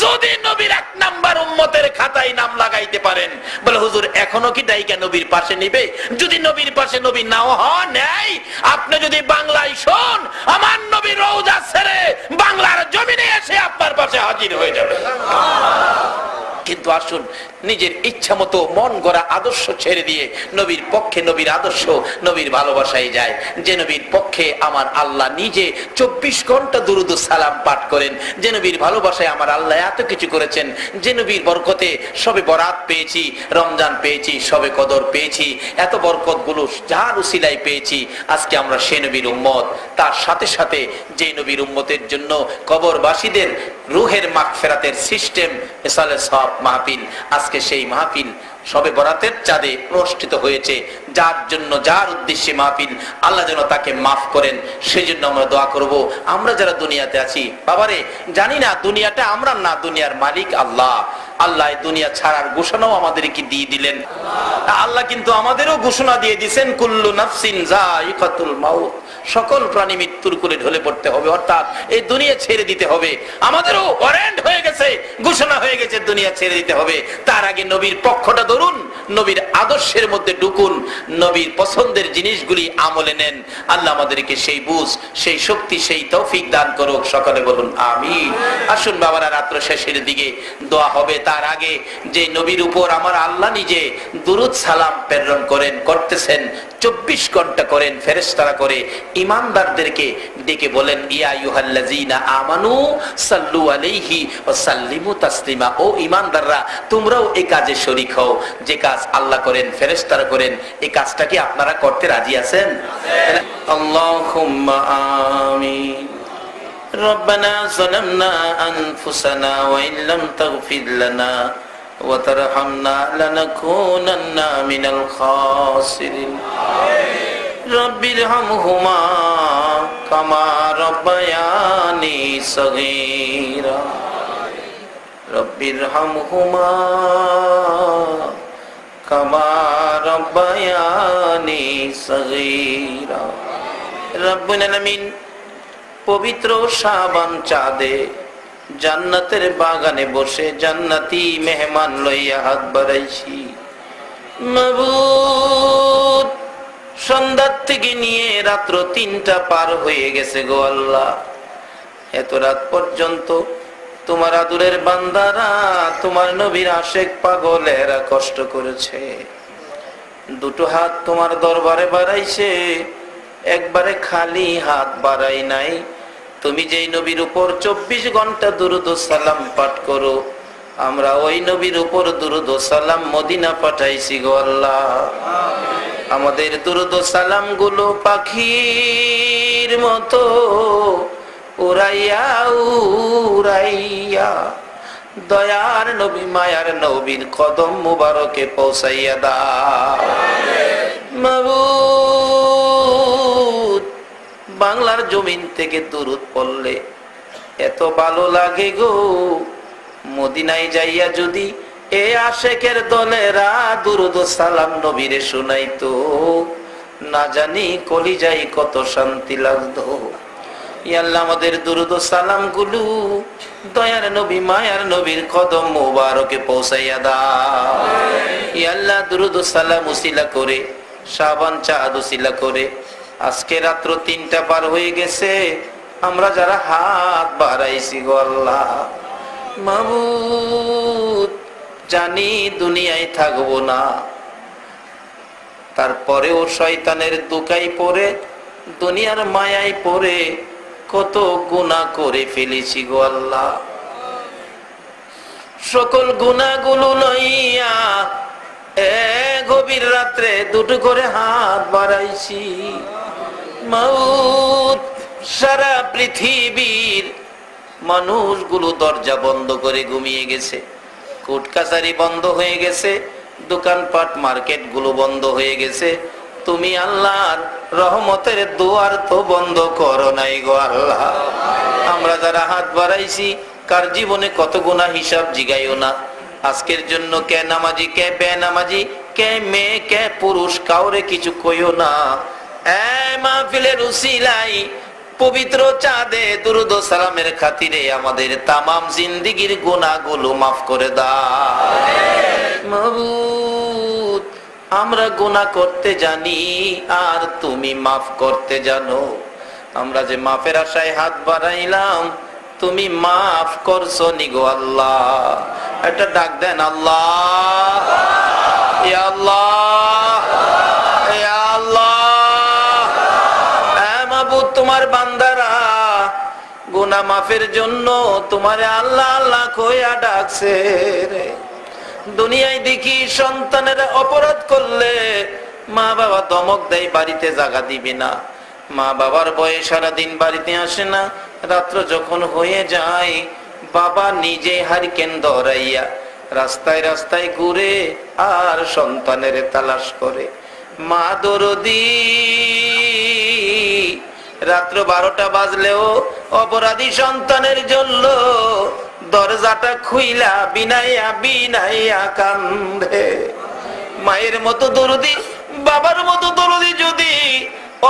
যদি নবীর 1 নাম্বার উম্মতের খাতায় নাম লাগাইতে পারেন, বলে হুজুর এখনো কি ডাইকা নবীর পাশে নিবে? যদি নবীর পাশে নবী নাও হন নাই, আপনি যদি বাংলায় শোন, আমার নবী রওজা ছেড়ে বাংলার জমিনে এসে আপনার পাশে হাজির হয়ে যাবে। কিন্তু আসুন নিজের ইচ্ছা মতো মন গড়া আদর্শ ছেড়ে দিয়ে নবীর পক্ষে, নবীর আদর্শ, নবীর ভালোবাসায় যায়। যে নবীর পক্ষে আমার আল্লাহ নিজে 24 ঘন্টা দুরুদ ও সালাম পাঠ করেন, যে নবীর ভালোবাসায় আমার আল্লাহ এত কিছু করেছেন, যে নবীর বরকতে সবে বরাত পেয়েছি, রমজান পেয়েছি, সবে কদর পেয়েছি, এত বরকত গুলো যার উসিলায় পেয়েছি। আজকে আমরা সে নবীর উম্মত। তার সাথে সাথে যে নবীর উম্মতের জন্য কবরবাসীদের রুহের মাগফিরাতের সিস্টেম ইসালে সব মাহফিল, আজকে সেই মাহফিল সবে বরাতের চাঁদে অনুষ্ঠিত হয়েছে। যার জন্য, যার উদ্দেশ্যে মাহফিল, আল্লাহ যেন তাকে মাফ করেন, সেজন্য আমরা দোয়া করব। আমরা যারা দুনিয়াতে আছি, বাবারে জানি না দুনিয়াটা আমরা না, দুনিয়ার মালিক আল্লাহ। আল্লাহ দুনিয়া ছাড়ার ঘোষণাও আমাদেরকে দিয়ে দিলেন। আল্লাহ কিন্তু আমাদেরও ঘোষণা দিয়ে দিয়েছেন, কুল্লু নাফসিন যায়িকাতুল মাউত, সকল প্রাণী মৃত্যুর কোলে ঢলে পড়তে হবে, অর্থাৎ এই দুনিয়া ছেড়ে দিতে হবে। আমাদেরও ওয়ারেন্ট হয়ে গেছে, ঘোষণা হয়ে গেছে দুনিয়া ছেড়ে দিতে হবে। তার আগে নবীর পক্ষটা ধরুন, নবীর আদর্শের মধ্যে ঢুকুন, নবীর পছন্দের জিনিসগুলি আমলে নেন। আল্লাহ আমাদেরকে সেই বুঝ, সেই শক্তি, সেই তৌফিক দান করুক। সকলে বলুন আমিন। আসুন বাবারা, রাত্র শেষের দিকে দোয়া হবে। তার আগে যে নবীর উপর আমার আল্লাহ নিজে দুরুদ সালাম প্রেরণ করেন, করতেছেন, 24 ঘন্টা করেন ফেরেশতারা করে, ইমানদারদেরকে ডেকে বলেন, ইয়া আইয়ুহাল্লাযীনা আমানু সাল্লু আলাইহি ওয়া সাল্লিমু তাসলিমা। ও ইমানদাররা, তোমরাও এই কাজে শরীক হও। যে কাজ আল্লাহ করেন, ফেরেশতারা করেন, এই কাজটা কি আপনারা করতে রাজি আছেন? আল্লাহুম্মা আমিন। রব্বানা যালামনা আনফুসানা ওয়া ইল্লাম তাগফির লানা ওয়া তারহামনা লানাকুনান্না মিনাল খাসিরিন। রব্বিরহামহুমা কামা রাব্বায়ানি সগীরা। রব্বিরহামহুমা কামা রাব্বায়ানি সগীরা। রব্বুল আলামিন, পবিত্র শাবান চাঁদে জান্নাতের বাগানে বসে জান্নাতি মেহমান লইয়া হাত বাড়াইছি। মাবুদ, সন্ধ্যার থেকে নিয়ে রাত্র 3টা পার হয়ে গেছে গো আল্লাহ। এত রাত পর্যন্ত তোমার আদুরের বান্দারা, তোমার নবীর আশেক পাগলেরা কষ্ট করেছে। দুটো হাত তোমার দরবারে বাড়াইছে, একবারে খালি হাত বাড়াই নাই। তুমি যেই নবীর উপর 24 ঘন্টা দুরূদ ও সালাম পাঠ করো, আমরা ওই নবীর উপর দুরূদ ও সালাম মদিনা পাঠাইছি গো আল্লাহ। আমাদের দুরূদ ও সালাম গুলো পাখির মতো উড়াইয়া উড়াইয়া দয়ার নবী মায়ার নবীর কদম মুবারকে পৌঁছাইয়া দাও মাবুদ। বাংলার জমিন থেকে দুরূদ পড়লে এত ভালো লাগে গো, মদিনায় যাইয়া যদি এ আশেকের দলেরা দুরূদ ও সালাম নবীরে শুনাইতো, না জানি কলিজায় কত শান্তি লাগতো। ইয়া আল্লাহ, আমাদের দুরূদ ও সালাম গুলো দয়ার নবী মায়ার নবীর কদম মুবারকে পৌঁছাইয়া দাও। ইয়া আল্লাহ, দুরূদ ও সালাম উসিলা করে, শাবান চাঁদ উসিলা করে, আজকে রাত্র 3টা পার হয়ে গেছে, আমরা যারা হাত বাড়াইছি গো আল্লাহ মাবুদ, জানি দুনিয়ায় থাকবো না, তারপরেও শয়তানের দুকাই পড়ে, দুনিয়ার মায়ায় পড়ে কত গুনাহ করে ফেলেছি গো আল্লাহ। সকল গুনাহগুলো লইয়া গভীর রাত্রে দুটো করে হাত বাড়াইছি মাউত। সারা পৃথিবীর মানুষগুলো দরজা বন্ধ করে ঘুমিয়ে গেছে, কোর্ট কাছারি বন্ধ হয়ে গেছে, দোকানপাট মার্কেট গুলো বন্ধ হয়ে গেছে। তুমি আল্লাহর রহমতের দুয়ার তো বন্ধ করো নাই গো আল্লাহ। আমরা যারা হাত বাড়াইছি, কার জীবনে কত গুনাহ হিসাব জিগাইও না। আজকের জন্য কে নামাজি, কে বেনামাজি, কে মেয়ে, কে পুরুষ, কাউরে কিছু কইও না। মাহফিলের উসিলাই পবিত্র চাঁদে দুরূদ ও সালামের খাতিরে আমাদের তামাম জিন্দেগীর গুনাহগুলো মাফ করে দাও মাবুদ। আমরা গুনাহ করতে জানি, আর তুমি মাফ করতে জানো। আমরা যে মাফের আশায় হাত বাড়াইলাম, তুমি মাফ করছো নি গো আল্লাহ। একটা ডাক দেন, আল্লাহ ইয়া আল্লাহ ইয়া আল্লাহ। মাবুদ, তোমার বান্দারা গুনাহ মাফের জন্য তোমারে আল্লাহ আল্লাহ কইয়া ডাকছে রে। দুনিয়ায় দেখি সন্তানেরা অপরাধ করলে মা বাবা ধমক দেয়, বাড়িতে জায়গা দিবে না। মা বাবার বয়স সারাদিন বাড়িতে আসে না, রাত্র যখন হয়ে যায় বাবা নিজে হারিকেন ধরাইয়া রাস্তায় রাস্তায় ঘুরে আর সন্তানের তালাশ করে। মা দরদি রাত্র 12টা বাজলেও অপরাধী সন্তানের জন্য দরজাটা খুইলা বিনাইয়া বিনাইয়া কান্দে। মায়ের মতো দরদি, বাবার মতো দরদি যদি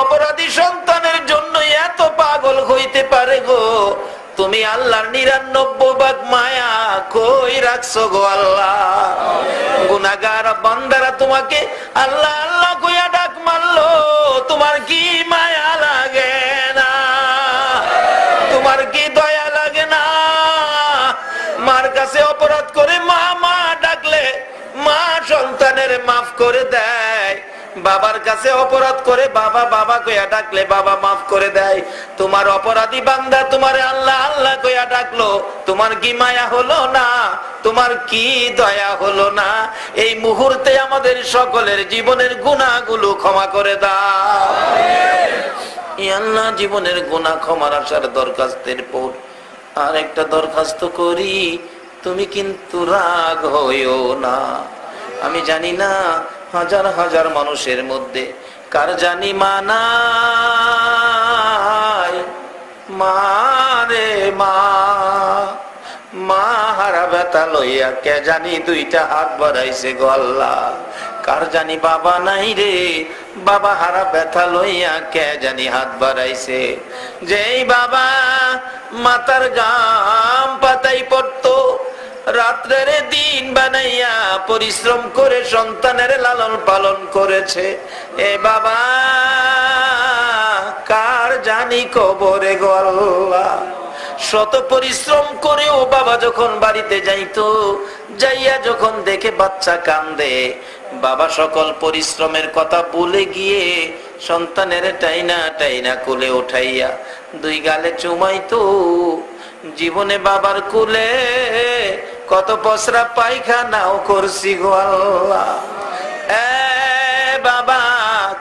অপরাধী সন্তানের জন্য এত পাগল হইতে পারে গো, তুমি আল্লাহর 99 ভাগ মায়া কই রাখছো গো আল্লাহ। গুনাহগার বান্দারা তোমাকে আল্লাহ আল্লাহ কইয়া ডাক মারলো, তোমার কি মায়া লাগে না? তোমার কি দয়া লাগে না? মার কাছে অপরাধ করে মা মা ডাকলে মা সন্তানের মাফ করে দেয়, বাবার কাছে অপরাধ করে বাবা বাবা কইয়া ডাকলে বাবা মাফ করে দেয়। তোমার অপরাধী বান্দা তোমার আল্লাহ আল্লাহ কইয়া ডাকলো, তোমার কি মায়া হলো না? তোমার কি দয়া হলো না? এই মুহূর্তে আমাদের সকলের জীবনের গুনাহগুলো ক্ষমা করে দাও আল্লাহ। জীবনের গুনাহ ক্ষমার আসার দরখাস্তের পর আর একটা দরখাস্ত করি, তুমি কিন্তু রাগ হইও না। আমি জানি না হাজার হাজার মানুষের মধ্যে কার জানি মা নাই। মা রে মা, মা হারা ব্যথা লইয়া কে জানি 2টা হাত বাড়াইছে গো আল্লাহ। কার জানি বাবা নাই রে, বাবা হারা ব্যথা লইয়া কে জানি হাত বাড়াইছে। যেই বাবা মাথার গাম পাতাই পড়তো, রাত্রের দিন বানাইয়া পরিশ্রম করে সন্তানের লালন পালন করেছে, এ বাবা কার জানি কবরে গো আল্লাহ। শত পরিশ্রম করেও বাবা যখন বাড়িতে যাইতো, যাইয়া যখন দেখে বাচ্চা কান্দে, বাবা সকল পরিশ্রমের কথা ভুলে গিয়ে সন্তানের টাইনা টাইনা কোলে উঠাইয়া দুই গালে চুমাইতো। জীবনে বাবার কোলে কত পসরা পায়খানাও করছি গো আল্লাহ। বাবা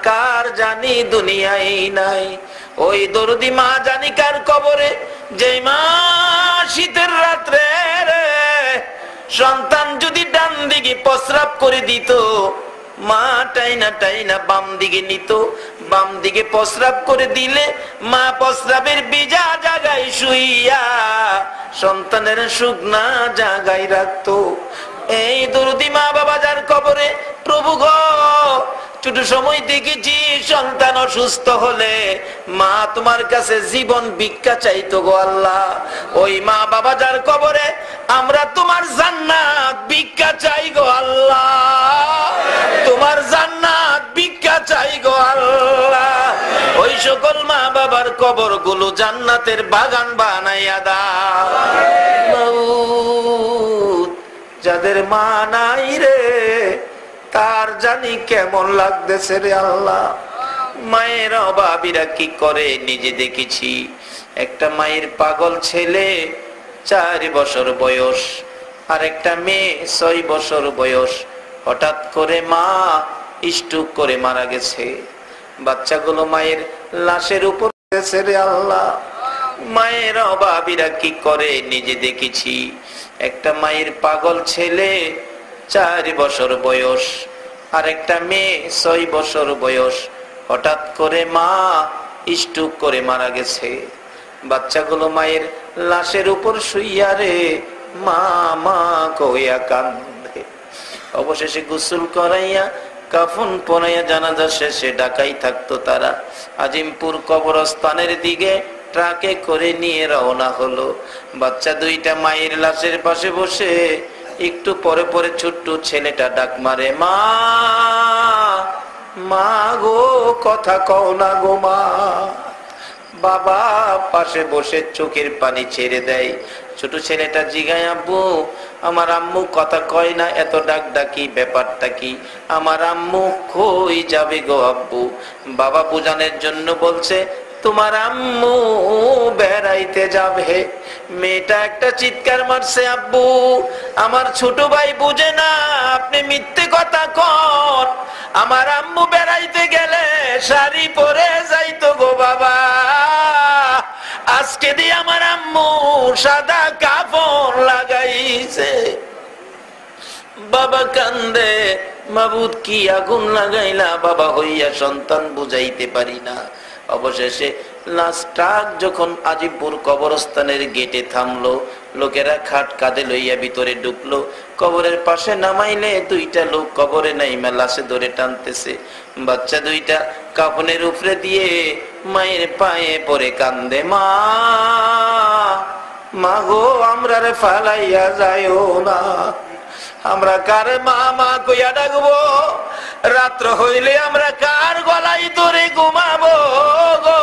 কার জানি দুনিয়ায় নাই, ওই দরদি মা জানি কার কবরে, যে মা শীতের রাত্রে সন্তান যদি ডান দিকে প্রস্রাব করে দিত, মা টাইনা টাইনা বাম দিকে নিত, বাম দিকে প্রস্রাব করে দিলে মা প্রস্রাবের ভিজা জায়গায় শুইয়া সন্তানের শুকনা জায়গায় রাখতো। এই দরদি মা বাবা যার কবরে, প্রভু গো ছোট সময় দেখেছি সন্তান অসুস্থ হলে মা তোমার কাছে জীবন ভিক্ষা চাইতো গো আল্লাহ। ওই মা বাবা যার কবরে আমরা তোমার জান্নাত ভিক্ষা চাই গো আল্লাহ, তোমার জান্নাত ভিক্ষা চাই গো আল্লাহ। ওই সকল মা বাবার কবর গুলো জান্নাতের বাগান বানাইয়া দাও। যাদের মা নাই রে তার জানি কেমন লাগতেছে রে আল্লাহ। মায়ের অভাবীরা কি করে নিজে দেখেছি। একটা মায়ের পাগল ছেলে 4 বছর বয়স, আর একটা মেয়ে 6 বছর বয়স, হঠাৎ করে মা স্ট্রোক করে মারা গেছে। বাচ্চাগুলো মায়ের লাশের উপর গেছে রে আল্লাহ। মায়ের অভাবীরা কি করে নিজে দেখেছি। একটা মায়ের পাগল ছেলে 4 বছর বয়স, আর একটা মেয়ে 6 বছর বয়স, হঠাৎ করে মা স্ট্রোক করে মারা গেছে। বাচ্চাগুলো মায়ের লাশের উপর শুইয়া রে মা মা কইয়া কান্দে। অবশেষে গোসল করাইয়া কাফন পরাইয়া জানাজা শেষে ঢাকায় থাকতো তারা। আজিমপুর কবরস্থানের দিকে ট্রাকে করে নিয়ে রওনা হলো। বাচ্চা দুইটা মায়ের লাশের পাশে বসে একটু পরে পরে ছোট্ট ছেলেটা ডাক মারে, মা মা গো কথা কও না গো মা। বাবা পাশে বসে চোখের পানি ছেড়ে দেয়। ছোট ছেলেটা জিগায়, আব্বু আমার আম্মু কথা কয় না, এত ডাক ডাকি ব্যাপারটা কি? আমার আম্মু কই যাবে গো আব্বু? বাবা বুঝানোর জন্য বলছে, তোমার আম্মু বেড়াইতে যাবে। মেয়েটা একটা চিৎকার মারছে, আব্বু আমার ছোট ভাই বুঝে না, আপনি মিথ্যে কথা কন। আমার আম্মু বেড়াইতে গেলে শাড়ি পরে যাইতো গো বাবা, আজকে দিয়ে আমার আম্মু সাদা কাপড় লাগাইছে। বাবা কান্দে, মাবুদ কি আগুন লাগাইলা বাবা হইয়া, সন্তান বুঝাইতে পারি না। অবশেষে লাস্ট ট্রাক যখন আজিমপুর কবরস্থানের গেটে থামলো, লোকেরা খাট কাঁধে লইয়া ভিতরে ঢুকলো। কবরের পাশে নামাইলে দুইটা লোক কবরে নাইমা লাশে ধরে টানতেছে। বাচ্চা দুইটা কাফনের উপরে দিয়ে মায়ের পায়ে পড়ে কান্দে, মা মা গো আমরা রে ফালাইয়া যাইও না, আমরা কার মা মা কইয়া ডাকবো? রাত্র হইলে আমরা কার গলায় ধরে ঘুমাবো গো?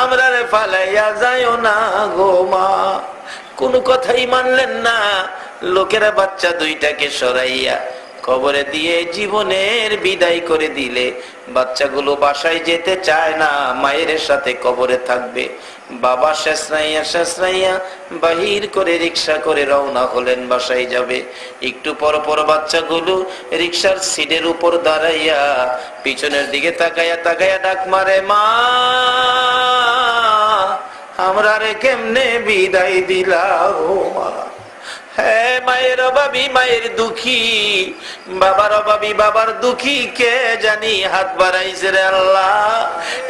আমরা রে ফালাইয়া যাইও না গো মা। কোন কথাই মানলেন না। লোকেরা বাচ্চা দুইটাকে সরাইয়া কবরে দিয়ে জীবনের বিদায় করে দিলে। বাচ্চাগুলো বাসায় যেতে চায় না, মায়ের সাথে কবরে থাকবে। বাবা শেষরাইয়া বাহির করে রিক্সা করে রওনা হলেন, বাসায় যাবে। একটু পর পর বাচ্চাগুলো রিক্সার সিটের উপর দাঁড়াইয়া পিছনের দিকে তাকাইয়া তাকাইয়া ডাক মারে, মা আমরা রে কেমনে বিদায় দিলা ও মা। হ্যাঁ মায়ের অভাবী মায়ের দুঃখী, বাবার অভাবী বাবার দুঃখী, কে জানি হাত বাড়াইছে রে আল্লাহ।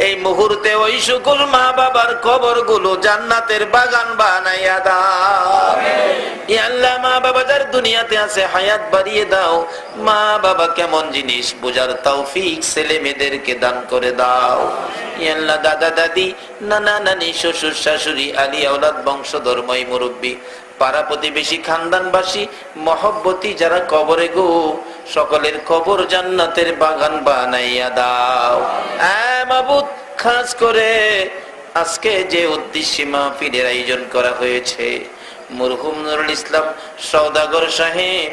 এই মুহূর্তে ওই সকল মা বাবার কবর গুলো জান্নাতের বাগান বানাইয়া দাও। আল্লাহ মা বাবা যার দুনিয়াতে আছে হায়াত বাড়িয়ে দাও। মা বাবা কেমন জিনিস বোঝার তৌফিক ছেলে মেয়েদেরকে দান করে দাও। আল্লাহ দাদা দাদি নানা নানি শ্বশুর শাশুড়ি আলী আওলাদ বংশধর্মী মুরব্বী পাড়া প্রতিবেশী খানদানবাসী মহব্বতী যারা কবরে গো, সকলের কবর জান্নাতের বাগান বানাইয়া দাও। মাবুদ খাস করে আজকে যে উদ্দেশ্যে মাহফিলের আয়োজন করা হয়েছে, মরহুম নুরুল ইসলাম সওদাগর সাহেব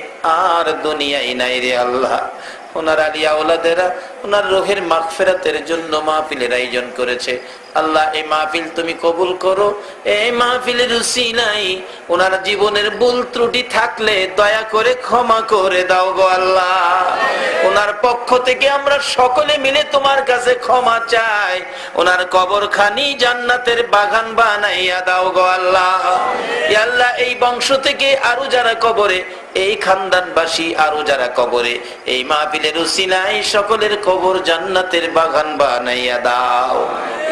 আর দুনিয়ায় নাই রে আল্লাহ। ওনার আলিয়া ওলাদেরা ওনার রোহের মাগফিরাতের জন্য মাহফিলের আয়োজন করেছে। আল্লাহ এই মাহফিল তুমি কবুল করো। এই মাহফিলের উসিলাই ওনার জীবনের ভুল ত্রুটি থাকলে দয়া করে ক্ষমা করে দাও গো আল্লাহ। ওনার পক্ষ থেকে আমরা সকলে মিলে তোমার কাছে ক্ষমা চাই। ওনার কবরখানি জান্নাতের বাগান বানাইয়া দাও গো আল্লাহ। ইয়া আল্লাহ এই বংশ থেকে আরো যারা কবরে, এই খানদানবাসী আরো যারা কবরে, এই মাহফিলের উসিলাই সকলের কবর জান্নাতের বাগান বানাইয়া দাও।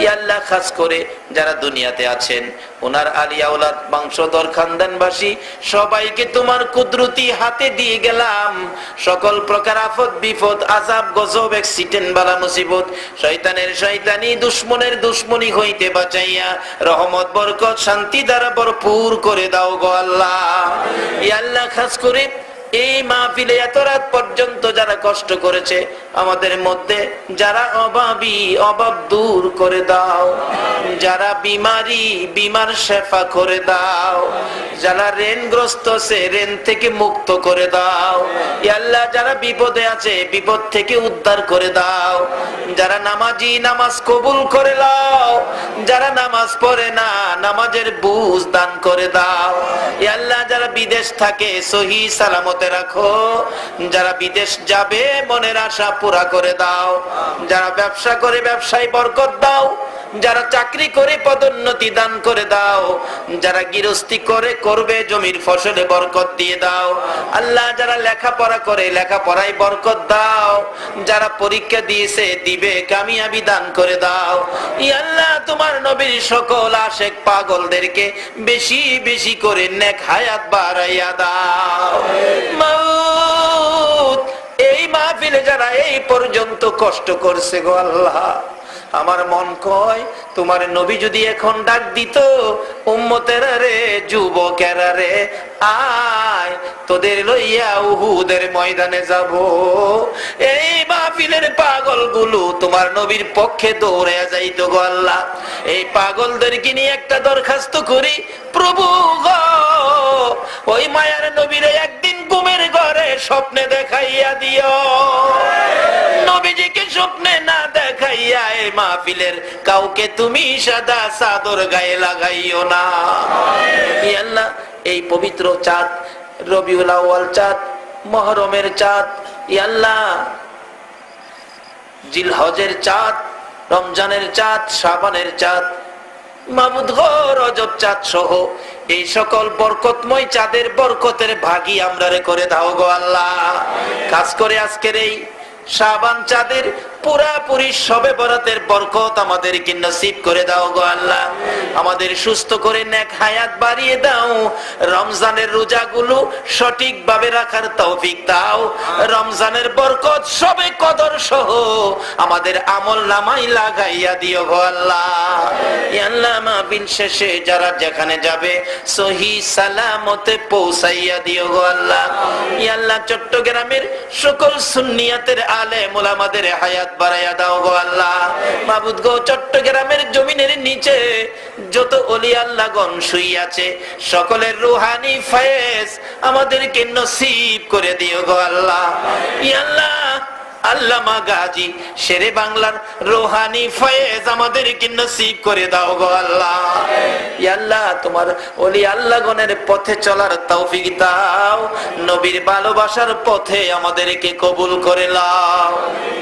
ইয়া আল্লাহ খাস করে যারা দুনিয়াতে আছেন, ওনার আলিয়া ওলাদ বংশধর খানদানবাসী সবাইকে তোমার কুদরতি হাতে দিয়ে গেলাম। সকল প্রকার আফত বিপদ, আযাব গজব, অ্যাক্সিডেন্ট, বালা মুসিবত, শয়তানের শয়তানি, দুশমনের দুশমনি হইতে বাঁচাইয়া রহমত বরকত শান্তি দ্বারা ভরপুর করে দাও গো আল্লাহ। ইয়া আল্লাহ খাস করে এই মাহফিলে এত রাত পর্যন্ত যারা কষ্ট করেছে, আমাদের মধ্যে যারা অভাবী অভাব দূর করে দাও, যারা বিমারি বিমার শেফা করে দাও, যারা ঋণগ্রস্ত সে ঋণ থেকে মুক্ত করে দাও। ইয়া আল্লাহ যারা বিপদে আছে বিপদ থেকে উদ্ধার করে দাও। যারা নামাজি নামাজ কবুল করে দাও, যারা নামাজ পড়ে না নামাজের বুঝ দান করে দাও। ইয়া আল্লাহ যারা বিদেশ থাকে সহি সালামত রাখো, যারা বিদেশ যাবে মনের আশা পুরা করে দাও। যারা ব্যবসা করে ব্যবসায় বরকত দাও, যারা চাকরি করে পদোন্নতি দান করে দাও, যারা গৃহস্থী করে করবে জমির ফসলে বরকত দিয়ে দাও। আল্লাহ যারা লেখাপড়া করে লেখাপড়ায় বরকত দাও, যারা পরীক্ষা দিয়েছে দিবে কামিয়াবি দান করে দাও। ইয়া আল্লাহ তোমার নবীর সকল আশেক পাগলদেরকে বেশি বেশি করে নেক হায়াত বাড়াইয়া দাও। মাউত এই মাহফিলে যারা এই পর্যন্ত কষ্ট করছে গো আল্লাহ, আমার মন কয় তোমার নবী যদি এখন ডাক দিত, উম্মতেরা রে যুবকেরা রে আয় তোদের লইয়া উহুদের ময়দানে যাব, এই মাহফিলের পাগল গুলো তোমার নবীর পক্ষে দৌড়ে যাইতো গো আল্লাহ। এই পাগলদেরকে নিয়ে একটা দরখাস্ত করি, প্রভু গো ওই মায়ার নবীরে একদিন ঘুমের ঘরে স্বপ্নে দেখাইয়া দিও। নবীজিকে স্বপ্নে না দেখাইয়া এই মাহফিলের কাউকে তুমি সাদা চাদর গায়ে লাগাইও না। ইয়া আল্লাহ এই পবিত্র চাঁদ, রবিউল আউয়াল চাঁদ, মুহররমের চাঁদ, ইয়া আল্লাহ জিলহজের চাঁদ, রমজানের চাঁদ, শাবানের চাঁদ, মাহমুদ গো রজব চাঁদ সহ এই সকল বরকতময় চাঁদের বরকতের ভাগী আমরা রে করে দাও গো আল্লাহ। খাস করে আজকের এই শাবান চাঁদের পুরাপুরি শবে বরাতের বরকত আমাদেরকে নসিব করে দাও গো আল্লাহ। আমাদের সুস্থ করে নেক হায়াত বাড়িয়ে দাও। রমজানের রোজাগুলো সঠিকভাবে রাখার তৌফিক দাও। রমজানের বরকত শবে কদর সহ আমাদের আমল নামাই লাগাইয়া দিও গো আল্লাহ। ইয়া আল্লাহ মাহফিল শেষে যারা যেখানে যাবে সহি সালামতে পৌঁছাইয়া দিও গো আল্লাহ। ইয়া আল্লাহ চট্টগ্রামের সকল সুন্নিয়াতের আলেম ওলামাদের হায়াত বাড়াইয়া দাও গো আল্লাহ। মাবুদ গো চট্টগ্রামের জমিনের নিচে যত ওলি আল্লাহগণ শুয়ে আছে সকলের রুহানি ফয়েজ আমাদেরকে নসিব করে দিও গো আল্লাহ। ইয়া আল্লাহ আল্লামা গাজী শেরে বাংলার রুহানি ফয়েজ আমাদেরকে নসিব করে দাও গো আল্লাহ। ইয়া আল্লাহ তোমার ওলি আল্লাহগণের পথে চলার তৌফিক দাও। নবীর ভালোবাসার পথে আমাদেরকে কবুল করে নাও।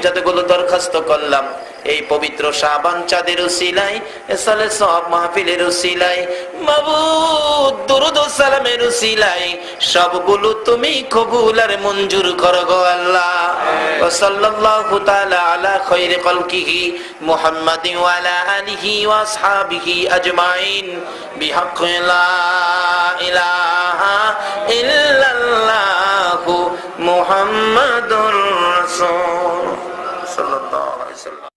যতগুলো দরখাস্ত করলাম এই পবিত্র শাবান চাঁদের উসিলায়, এসালে সব মাহফিলের উসিলায়, মাবুদ দুরূদ ও সালামের উসিলায় সবগুলো তুমি কবুল আর মঞ্জুর করো গো আল্লাহ। ওয়া সাল্লাল্লাহু তাআলা আলা খায়রি খালকিহি মুহাম্মাদিন ওয়া আলা আলিহি ওয়া আসহাবিহি আজমাইন বিহাক্কি লা ইলাহা ইল্লাল্লাহু মুহাম্মাদুর রাসূল সাল্লাল্লাহু আলাইহি ওয়াসাল্লাম।